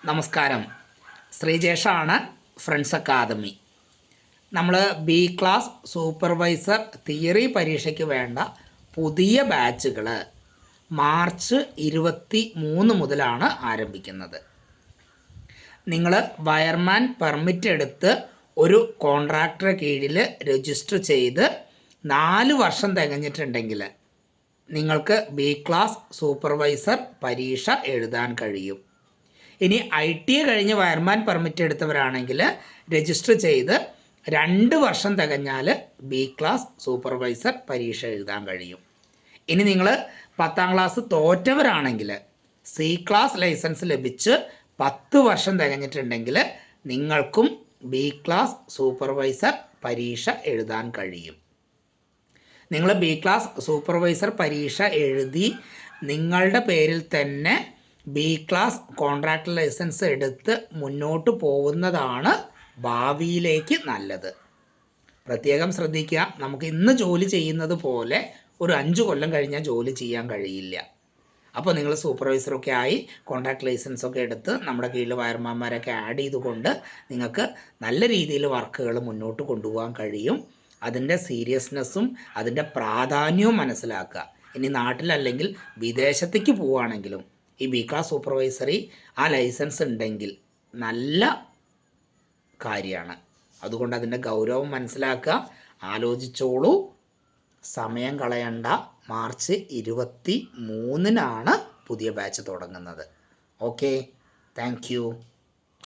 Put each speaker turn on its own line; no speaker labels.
നമസ്കാരം. ശ്രീജേഷാണ്, friends academy. നമ്മൾ B class supervisor theory പരീക്ഷയ്ക്ക് വേണ്ട പുതിയ ബാച്ചുകൾ മാർച്ച് 23 മുതലാണ് ആരംഭിക്കുന്നത്. നിങ്ങൾ വയർമാൻ പെർമിറ്റ് എടുത്ത് ഒരു കോൺട്രാക്ടറെ കീഴിൽ രജിസ്റ്റർ ചെയ്ത് 4 വർഷം തികഞ്ഞിട്ടുണ്ടെങ്കിൽ നിങ്ങൾക്ക് ബി ക്ലാസ് സൂപ്പർവൈസർ പരീക്ഷ എഴുതാൻ കഴിയും. ഇനി ITA കഴിഞ്ഞ് വയർമാൻ പെർമിറ്റ് എടുത്തവരാണെങ്കിൽ രജിസ്റ്റർ ചെയ്ത് 2 വർഷം തികഞ്ഞാൽ ബി ക്ലാസ് സൂപ്പർവൈസർ പരീക്ഷ എഴുതാൻ കഴിയും. ഇനി നിങ്ങൾ 10ാം ക്ലാസ് തോറ്റവരാണെങ്കിൽ സി ക്ലാസ് ലൈസൻസ് ലഭിച്ച് 10 വർഷം തികഞ്ഞിട്ടുണ്ടെങ്കിൽ നിങ്ങൾക്കും ബി ക്ലാസ് സൂപ്പർവൈസർ പരീക്ഷ എഴുതാൻ കഴിയും. നിങ്ങൾ ബി ക്ലാസ് സൂപ്പർവൈസർ പരീക്ഷ എഴുതി നിങ്ങളുടെ പേരിൽ തന്നെ ബി ക്ലാസ് കോൺട്രാക്ട് ലൈസൻസ് എടുത്ത് മുന്നോട്ട് പോകുന്നതാണ് ഭാവിയിലേക്ക് നല്ലത്. പ്രത്യേകം ശ്രദ്ധിക്കുക, നമുക്ക് ഇന്ന് ജോലി ചെയ്യുന്നത് പോലെ ഒരു 5 കൊല്ലം കഴിഞ്ഞാൽ ജോലി ചെയ്യാൻ കഴിയില്ല. അപ്പോൾ നിങ്ങൾ സൂപ്പർവൈസറൊക്കെ ആയി കോൺട്രാക്ട് ലൈസൻസൊക്കെ എടുത്ത് നമ്മുടെ കീഴിൽ വയർമാന്മാരൊക്കെ ആഡ് ചെയ്തുകൊണ്ട് നിങ്ങൾക്ക് നല്ല രീതിയിൽ വർക്കുകൾ മുന്നോട്ട് കൊണ്ടുപോകാൻ കഴിയും. അതിൻ്റെ സീരിയസ്നെസ്സും അതിൻ്റെ പ്രാധാന്യവും മനസ്സിലാക്കുക. ഇനി നാട്ടിലല്ലെങ്കിൽ വിദേശത്തേക്ക് പോവുകയാണെങ്കിലും ഈ ബി ക്ലാസ് സൂപ്പർവൈസറി ആ ലൈസൻസ് ഉണ്ടെങ്കിൽ നല്ല കാര്യമാണ്. അതുകൊണ്ട് അതിൻ്റെ ഗൗരവം മനസ്സിലാക്കുക, ആലോചിച്ചോളൂ, സമയം കളയണ്ട. മാർച്ച് 23 പുതിയ ബാച്ച് തുടങ്ങുന്നത്. Okay, thank you.